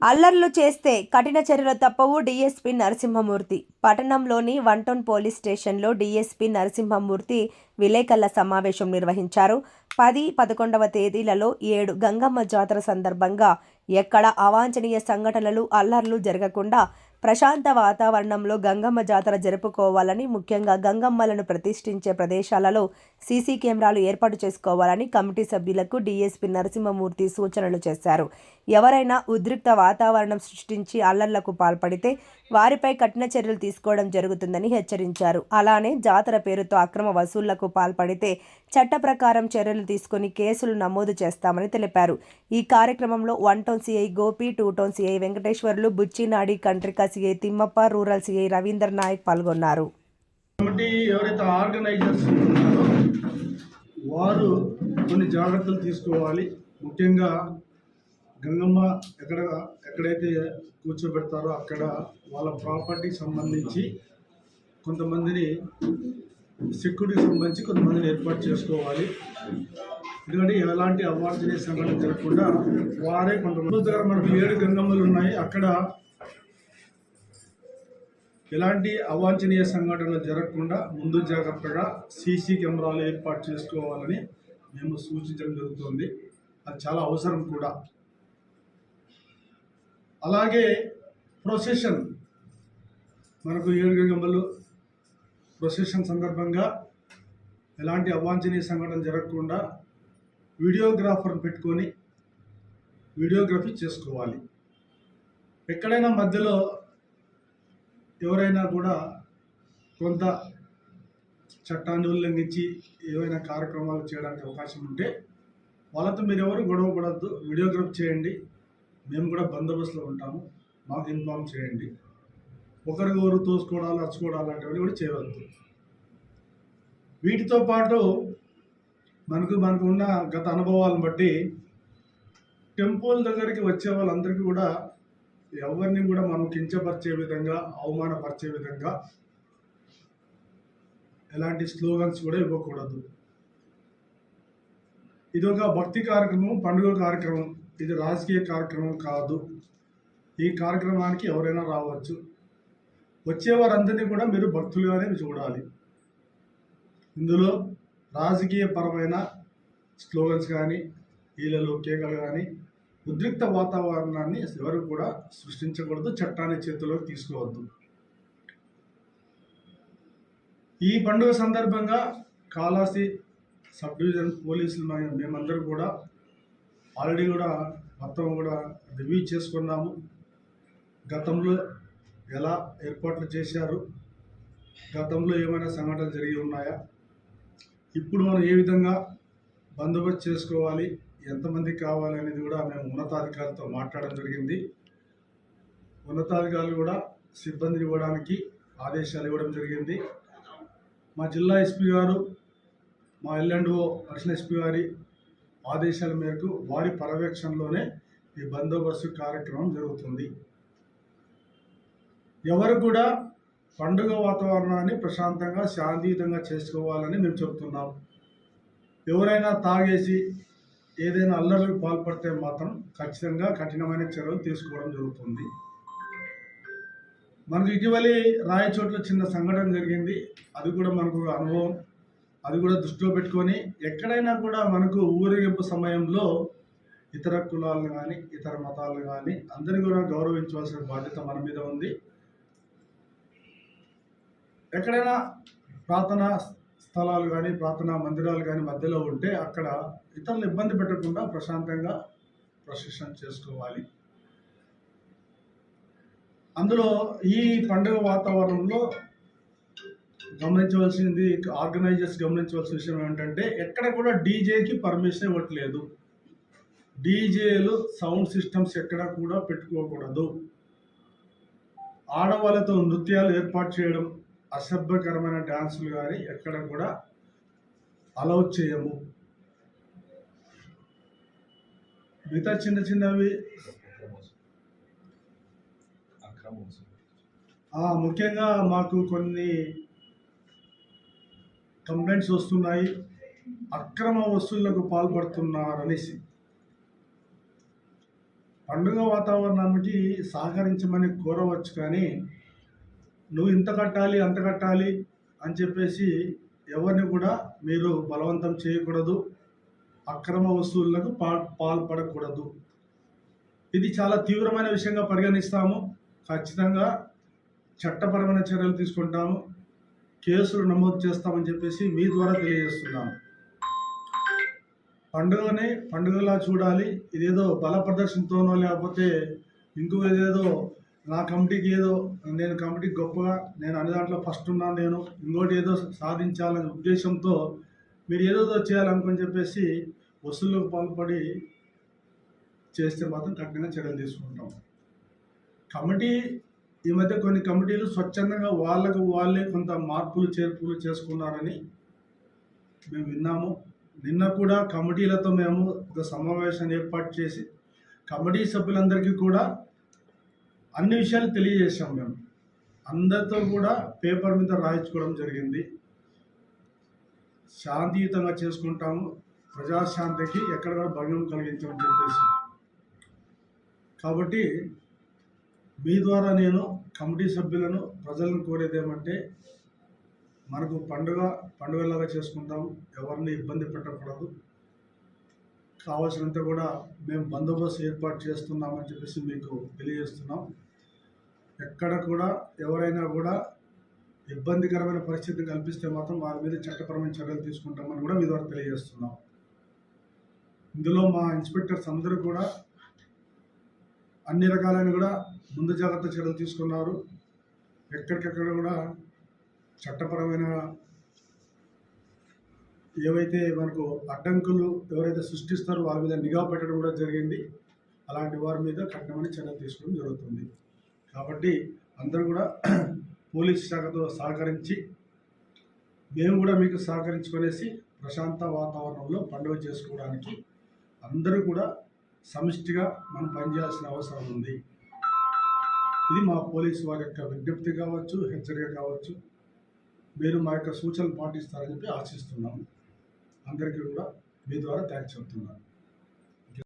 అల్లర్లు చేస్తే కఠిన చర్యలు తప్పవు డీఎస్పీ నరసింహమూర్తి. పట్టణంలోని 1 టౌన్ పోలీస్ స్టేషన్లో డీఎస్పీ నరసింహమూర్తి విలేకరుల సమావేశం నిర్వహించారు. 10, 11వ తేదీలలో 7 గంగమ్మ జాతర సందర్భంగా ఎక్కడ అవాంఛనీయ సంఘటనలు, అల్లర్లు జరగకుండా ప్రశాంత వాతావరణంలో గంగమ్మ జాతర జరుపుకోవాలని, ముఖ్యంగా గంగమ్మలను ప్రతిష్ఠించే ప్రదేశాలలో సీసీ కెమెరాలు ఏర్పాటు చేసుకోవాలని కమిటీ సభ్యులకు డీఎస్పీ నరసింహమూర్తి సూచనలు చేశారు. ఎవరైనా ఉద్రిక్త వాతావరణం సృష్టించి అల్లర్లకు పాల్పడితే వారిపై కఠిన చర్యలు తీసుకోవడం జరుగుతుందని హెచ్చరించారు. అలానే జాతర పేరుతో అక్రమ వసూళ్లకు పాల్పడితే చట్ట ప్రకారం చర్యలు తీసుకుని కేసులు నమోదు చేస్తామని తెలిపారు. ఈ కార్యక్రమంలో 1 town CI Gopi, 2 town CI Venkateswarlu, బుచ్చినాడి, కంట్రిక CI Thimmappa, rural CI Ravinder Naik పాల్గొన్నారు. ఎవరైతే ఆర్గనైజర్స్ ఉన్నారో వారు కొన్ని జాగ్రత్తలు తీసుకోవాలి. ముఖ్యంగా గంగమ్మ ఎక్కడైతే కూర్చోబెడతారో అక్కడ వాళ్ళ ప్రాపర్టీకి సంబంధించి కొంతమందిని, సెక్యూరిటీకి సంబంధించి కొంతమందిని ఏర్పాటు చేసుకోవాలి. ఎందుకంటే ఎలాంటి అవాంఛనీయ సంఘటన జరగకుండా వారే కొంతమంది దగ్గర మనకు 7 గంగమ్మలు ఉన్నాయి. అక్కడ ఎలాంటి అవాంఛనీయ సంఘటనలు జరగకుండా ముందు జాగ్రత్తగా సీసీ కెమెరాలు ఏర్పాటు చేసుకోవాలని మేము సూచించడం జరుగుతుంది. అది చాలా అవసరం కూడా. అలాగే ప్రొసెషన్, మనకు 7 గంగమ్మలు ప్రొసెషన్ సందర్భంగా ఎలాంటి అవాంఛనీయ సంఘటన జరగకుండా వీడియోగ్రాఫర్ని పెట్టుకొని వీడియోగ్రఫీ చేసుకోవాలి. ఎక్కడైనా మధ్యలో ఎవరైనా కూడా కొంత చట్టాన్ని ఉల్లంఘించి ఏవైనా కార్యక్రమాలు చేయడానికి అవకాశం ఉంటే వాళ్ళతో మీరు ఎవరు గొడవ పడద్దు, వీడియోగ్రఫీ చేయండి. మేము కూడా బందోబస్తులో ఉంటాము, మాకు ఇన్ఫార్మ్ చేయండి. ఒకరికొకరు తోసుకోవడాలు, అచ్చుకోవడాలు లాంటివి కూడా చేయవద్దు. వీటితో పాటు మనకు ఉన్న గత అనుభవాలను బట్టి టెంపుల్ దగ్గరికి వచ్చే వాళ్ళందరికీ కూడా ఎవరిని కూడా మనం కించపరిచే విధంగా, అవమానపరిచే విధంగా ఎలాంటి స్లోగన్స్ కూడా ఇవ్వకూడదు. ఇది ఒక భక్తి కార్యక్రమం, పండుగ కార్యక్రమం, ఇది రాజకీయ కార్యక్రమం కాదు. ఈ కార్యక్రమానికి ఎవరైనా రావచ్చు. వచ్చేవారందరినీ కూడా మీరు భక్తులుగానే చూడాలి. ఇందులో రాజకీయ పరమైన స్లోగన్స్ కానీ, ఈలలో కేకలు కానీ, ఉద్రిక్త వాతావరణాన్ని ఎవరు కూడా సృష్టించకూడదు, చట్టాన్ని చేతిలోకి తీసుకోవద్దు. ఈ పండుగ సందర్భంగా కాళాస్తి సబ్ డివిజన్ పోలీసులు మేమందరూ కూడా ఆల్రెడీ కూడా మొత్తం కూడా రివ్యూ చేసుకున్నాము. గతంలో ఎలా ఏర్పాట్లు చేశారు, గతంలో ఏమైనా సంఘటనలు జరిగి ఉన్నాయా, ఇప్పుడు మనం ఏ విధంగా బందోబస్తు చేసుకోవాలి, ఎంతమంది కావాలి అనేది కూడా మేము ఉన్నతాధికారులతో మాట్లాడడం జరిగింది. ఉన్నతాధికారులు కూడా సిబ్బందిని ఇవ్వడానికి ఆదేశాలు ఇవ్వడం జరిగింది. మా జిల్లా ఎస్పీ గారు, మా ఎల్ఎండ్ఓ అడిషనల్ ఎస్పీ గారి ఆదేశాల మేరకు వారి పర్యవేక్షణలోనే ఈ బందోబస్తు కార్యక్రమం జరుగుతుంది. ఎవరు కూడా పండుగ వాతావరణాన్ని ప్రశాంతంగా, శాంతియుతంగా చేసుకోవాలని మేము చెబుతున్నాం. ఎవరైనా తాగేసి ఏదైనా అల్లర్లకు పాల్పడితే మాత్రం ఖచ్చితంగా కఠినమైన చర్యలు తీసుకోవడం జరుగుతుంది. మనకు ఇటీవలి రాయచోట్ల చిన్న సంఘటన జరిగింది. అది కూడా మనకు అనుభవం. అది కూడా దృష్టిలో పెట్టుకొని ఎక్కడైనా కూడా మనకు ఊరేగింపు సమయంలో ఇతర కులాలను కానీ, ఇతర మతాలను కానీ అందరినీ కూడా గౌరవించవలసిన బాధ్యత మన మీద ఉంది. ఎక్కడైనా ప్రార్థనా స్థలాలు కానీ, ప్రార్థనా మందిరాలు కానీ మధ్యలో ఉంటే అక్కడ ఇతరులు ఇబ్బంది పెట్టకుండా ప్రశాంతంగా ప్రొసెషన్ చేసుకోవాలి. అందులో ఈ పండుగ వాతావరణంలో గమనించవలసింది, ఆర్గనైజర్స్ గమనించవలసిన విషయం ఏమిటంటే ఎక్కడ కూడా డీజేకి పర్మిషన్ ఇవ్వట్లేదు. డీజేలు, సౌండ్ సిస్టమ్స్ ఎక్కడ కూడా పెట్టుకోకూడదు. ఆడవాళ్ళతో నృత్యాలు ఏర్పాటు చేయడం, అసభ్యకరమైన డ్యాన్సులు కానీ ఎక్కడ కూడా అలౌ చేయము. మిగతా చిన్నవి ముఖ్యంగా మాకు కొన్ని కంప్లైంట్స్ వస్తున్నాయి, అక్రమ వసూళ్లకు పాల్పడుతున్నారనేసి. పండుగ వాతావరణానికి సహకరించమని కోరవచ్చు, కానీ నువ్వు ఇంత కట్టాలి అంత కట్టాలి అని చెప్పేసి ఎవరిని కూడా మీరు బలవంతం చేయకూడదు, అక్రమ వసూళ్లకు పాల్పడకూడదు. ఇది చాలా తీవ్రమైన విషయంగా పరిగణిస్తాము. ఖచ్చితంగా చట్టపరమైన చర్యలు తీసుకుంటాము, కేసులు నమోదు చేస్తామని చెప్పేసి మీ ద్వారా తెలియజేస్తున్నాము. పండుగని పండుగలా చూడాలి. ఇదేదో బల ప్రదర్శనతోనో లేకపోతే ఇంకో ఏదేదో నా కమిటీకి ఏదో నేను కమిటీకి గొప్పగా నేను అన్ని దాంట్లో ఫస్ట్ ఉన్నాను, నేను ఇంకోటి ఏదో సాధించాలనే ఉద్దేశంతో మీరు ఏదేదో చేయాలనుకుని చెప్పేసి వసూళ్ళకు పాల్పడి చేస్తే మాత్రం కఠినంగా చర్యలు తీసుకుంటాం. కమిటీ ఈ మధ్య కొన్ని కమిటీలు స్వచ్ఛందంగా వాళ్ళకు వాళ్ళే కొంత మార్పులు చేర్పులు చేసుకున్నారని మేము విన్నాము. నిన్న కూడా కమిటీలతో మేము ఒక సమావేశాన్ని ఏర్పాటు చేసి కమిటీ సభ్యులందరికీ కూడా అన్ని విషయాలు తెలియజేశాం. మేము అందరితో కూడా పేపర్ మీద రాయించుకోవడం జరిగింది. శాంతియుతంగా చేసుకుంటాము, ప్రజాశాంతికి ఎక్కడ కూడా భంగం కలిగించామని చెప్పేసి. కాబట్టి మీ ద్వారా నేను కమిటీ సభ్యులను ప్రజలను కోరేది ఏమంటే, మనకు పండుగలాగా చేసుకుంటాము, ఎవరిని ఇబ్బంది పెట్టకూడదు. కావాల్సినంత కూడా మేము బందోబస్తు ఏర్పాటు చేస్తున్నామని చెప్పేసి మీకు తెలియజేస్తున్నాం. ఎక్కడ కూడా ఎవరైనా కూడా ఇబ్బందికరమైన పరిస్థితి కల్పిస్తే మాత్రం వారి మీద చట్టపరమైన చర్యలు తీసుకుంటామని కూడా మీ ద్వారా తెలియజేస్తున్నాం. ఇందులో మా ఇన్స్పెక్టర్స్ అందరూ కూడా అన్ని రకాలైన కూడా ముందు జాగ్రత్త చర్యలు తీసుకున్నారు. ఎక్కడికెక్కడ కూడా చట్టపరమైన ఏవైతే మనకు అడ్డంకులు ఎవరైతే సృష్టిస్తారో వారి మీద నిఘా పెట్టడం కూడా జరిగింది. అలాంటి వారి మీద కఠినమైన చర్యలు తీసుకోవడం జరుగుతుంది. కాబట్టి అందరూ కూడా పోలీస్ శాఖతో సహకరించి మేము కూడా మీకు సహకరించుకునేసి ప్రశాంత వాతావరణంలో పండుగ చేసుకోవడానికి అందరూ కూడా సమిష్టిగా మనం పనిచేయాల్సిన అవసరం ఉంది. ఇది మా పోలీసు వారి యొక్క విజ్ఞప్తి కావచ్చు, హెచ్చరిక కావచ్చు. మీరు మా యొక్క సూచనలు పాటిస్తారని చెప్పి ఆశిస్తున్నాము. అందరికీ కూడా మీ ద్వారా థ్యాంక్స్ చెప్తున్నాను.